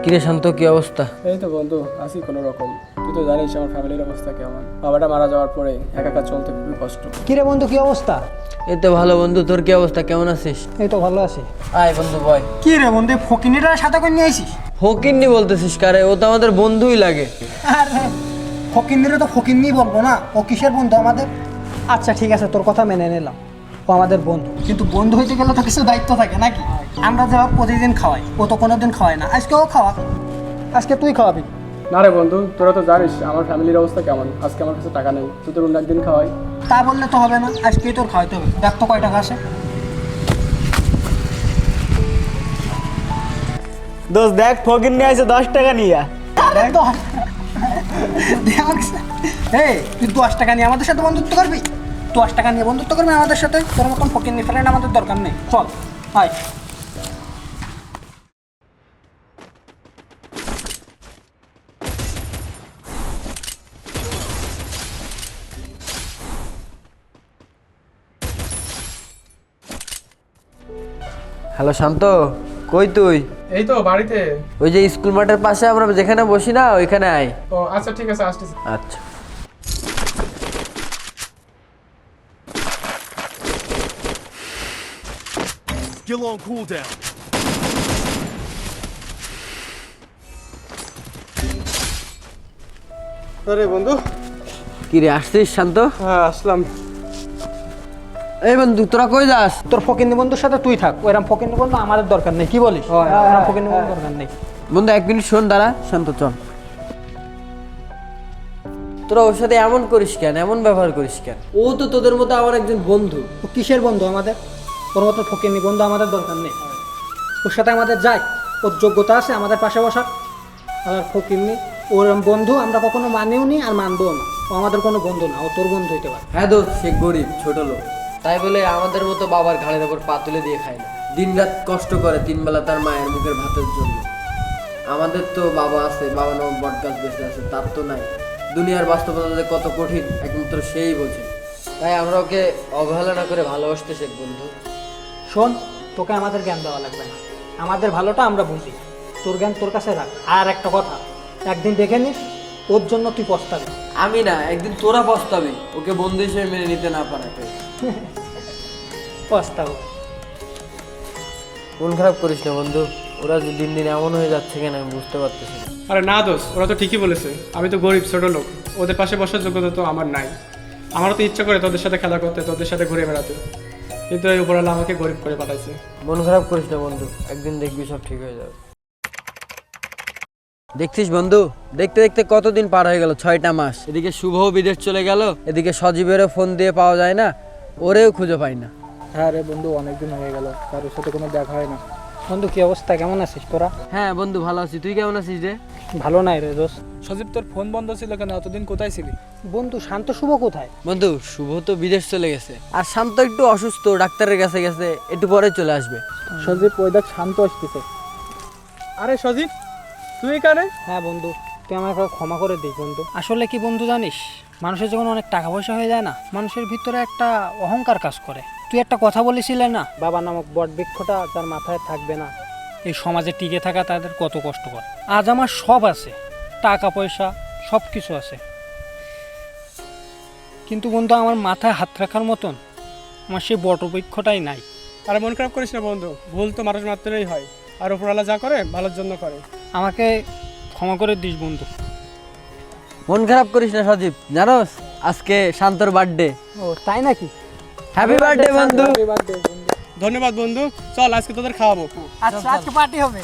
কিরে শান্ত, কি অবস্থা? এই তো বন্ধু, আছি কোনো রকম। তুই তো জানিস আমার ফ্যামিলির অবস্থা কেমন। বাবাটা মারা যাওয়ার পরে একা একা চলতে খুবই কষ্ট। কিরে বন্ধু, কি অবস্থা? এই তো ভালো বন্ধু, তোর কি অবস্থা? কেমন আছিস? এই তো ভালো আছি। আয় বন্ধু বয়। কি রে বন্ধু, ফকিনিরা সাথে করে নিয়ে আইছিস? ফকিন্নি বলতেছিস কারে? ও তো আমাদের বন্ধুই লাগে। আরে ফকিনিরা তো ফকিন্নি বলবো না, ও কিসের বন্ধু আমাদের? আচ্ছা ঠিক আছে, তোর কথা মেনে নিলাম, ও আমাদের বন্ধু। কিন্তু বন্ধু হইতে গেলে তো কিছু দায়িত্ব থাকে নাকি? আমরা যা প্রতিদিন খাওয়াই, ও তো কোনোদিন খাওয়াই না। আজকেও খাওয়া, আজকে তুই খাওয়াবি। না রে বন্ধু, তোরা তো জানিস আমার ফ্যামিলির অবস্থা কেমন। আজকে আমার কাছে টাকা নেই, তুই তোর অন্য একদিন খাওয়াই। তা বললে তো হবে না, আজকেই তোর খাওয়াইতে হবে। দেখ তো কয় টাকা আসে। দোস্ত দেখ, ফকির নিয়ে আসে 10 টাকা নিয়ে। দেখ তো, এই তুই 10 টাকা নিয়ে আমাদের সাথে বন্ধুত্ব করবি? 10 টাকা নিয়ে বন্ধুত্ব করবি আমাদের সাথে? তোর মতন ফকিন্নি ফ্রেন্ড আমাদের দরকার নেই। চল আয়। হ্যালো শান্ত, কই তুই? এই তো বাড়িতে। ওই যে স্কুল মাঠের পাশে আমরা যেখানে বসি না, ওইখানে আয়। ও আচ্ছা ঠিক আছে, আসতেছি। আচ্ছা। Skill on cooldown. আরে বন্ধু। কি রে, আসছিস শান্ত? হ্যাঁ আসলাম। এই বন্ধু, তোরা কই যাস? তোর ফকিন্নি বন্ধুর সাথে তুই থাক, ওইরকম ফকিন্নি বন্ধু আমাদের দরকার নেই। কি বলিস? ওইরকম ফকিন্নি বন্ধু দরকার নেই। বন্ধু 1 মিনিট শোন, দাঁড়া। শান্ত চল। তোরা ওর সাথে এমন করিস কেন, এমন ব্যবহার করিস কেন? ও তো তোদের মতো আমার একজন বন্ধু। ও কিসের বন্ধু আমাদের? ওর মতন ফকিন্নি বন্ধু আমাদের দরকার নেই। ওর সাথে আমাদের যাই, ওর যোগ্যতা আছে আমাদের পাশে বসার। আর ফকিন্নি ওর বন্ধু আমরা কখনো মানিও নি আর মানবও না। ও আমাদের কোনো বন্ধু না, ও তোর বন্ধু হইতে পারে। হ্যাঁ দোস্ত, সে গরিব ছোট লোক, তাই বলে আমাদের মতো বাবার ঘাড়ের ওপর পা তুলে দিয়ে খায় না। দিনরাত কষ্ট করে 3 বেলা তার মায়ের মুখের ভাতের জন্য। আমাদের তো বাবা আছে, বাবা নামক বটগাছ বেঁচে আছে, তার তো নাই। দুনিয়ার বাস্তবতা যে কত কঠিন একমাত্র সেই বোঝে। তাই আমরা ওকে অবহেলা না করে ভালোবাসতে শেখ বন্ধু। শোন, তোকে আমাদের জ্ঞান দেওয়া লাগবে না, আমাদের ভালোটা আমরা বুঝি। তোর জ্ঞান তোর কাছে রাখ। আর একটা কথা, একদিন দেখে নিস ওর জন্য তুই পস্তাবি। আমি না, একদিন তোরা পস্তাবি ওকে বন্ধু হিসেবে মেনে নিতে না পারাতে। পস্তাবো। মন খারাপ করিস না বন্ধু, ওরা যে দিন দিন এমন হয়ে যাচ্ছে কেন আমি বুঝতে পারতেছি না। আরে না দোস্ত, ওরা তো ঠিকই বলেছে। আমি তো গরিব ছোট লোক, ওদের পাশে বসার যোগ্যতা তো আমার নাই। আমারও তো ইচ্ছা করে তোদের সাথে খেলা করতে, তোদের সাথে ঘুরে বেড়াতে, কিন্তু এই উপরওয়ালা আমাকে গরিব করে পাঠাইছে। মন খারাপ করিস না বন্ধু, একদিন দেখবি সব ঠিক হয়ে যাবে। দেখছিস বন্ধু, দেখতে দেখতে কতদিন পার হয়ে গেল, 6টা মাস। এদিকে শুভও বিদেশ চলে গেল, এদিকে সজীবেরও ফোন দিয়ে পাওয়া যায় না, ওরেও খুঁজে পাই না। হ্যাঁ রে বন্ধু, অনেকদিন হয়ে গেল কারোর সাথে কোনো দেখা হয় না। বন্ধু কি অবস্থা, কেমন আছিস তোরা? হ্যাঁ বন্ধু, ভালো আছি। তুই কেমন আছিস রে? ভালো নাই রে দোস্ত। সজীব, তোর ফোন বন্ধ ছিল কেন? এতদিন কোথায় ছিলি? বন্ধু শান্ত শুভ কোথায়? বন্ধু শুভ তো বিদেশ চলে গেছে, আর শান্ত একটু অসুস্থ, ডাক্তারের কাছে গেছে, একটু পরে চলে আসবে। সজীব, ওই দেখ শান্ত আসতেছে। আরে সজীব, তুই এখানে? হ্যাঁ বন্ধু, তুই আমাকে ক্ষমা করে দিস বন্ধু। আসলে কি বন্ধু জানিস, মানুষের যখন অনেক টাকা পয়সা হয়ে যায় না, মানুষের ভিতরে একটা অহংকার কাজ করে। তুই একটা কথা বলেছিলে না, বাবা নামক বট বৃক্ষটা যার মাথায় থাকবে না, এই সমাজে টিকে থাকা তাদের কত কষ্টকর। আজ আমার সব আছে, টাকা পয়সা সব কিছু আছে, কিন্তু বন্ধু আমার মাথায় হাত রাখার মতন আমার সেই বট বৃক্ষটাই নাই। আরে মন খারাপ করিস না বন্ধু, ভুল তো মানুষ মাত্রই হয়, আর উপরওয়ালা যা করে ভালোর জন্য করে। আমাকে ক্ষমা করে দিস বন্ধু। মন খারাপ করিস না সজীব, জানোস আজকে শান্তর বার্থডে। ও তাই নাকি? হ্যাপি বার্থডে বন্ধু। ধন্যবাদ বন্ধু, চল আজকে তোদের খাওয়াবো। আচ্ছা, আজকে পার্টি হবে।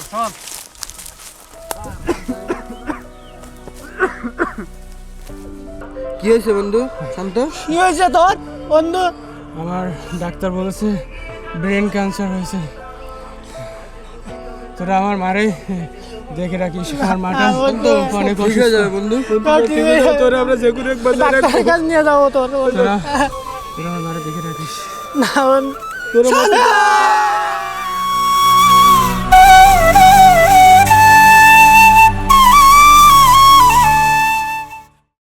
কি হয়েছে বন্ধু শান্ত? কি হয়েছে তোর বন্ধু? আমার ডাক্তার বলেছে ব্রেন ক্যান্সার হয়েছে। তোরা আমার মারে দেখে রাখিস, আমার মাটা অনেক ঠিক হয়ে যাবে বন্ধু। তোরা আমরা যে কোনো একবার ডাক্তারের কাছে নিয়ে যাবো তোর। তোরা আমার মারে দেখে রাখিস। না বন্ধু।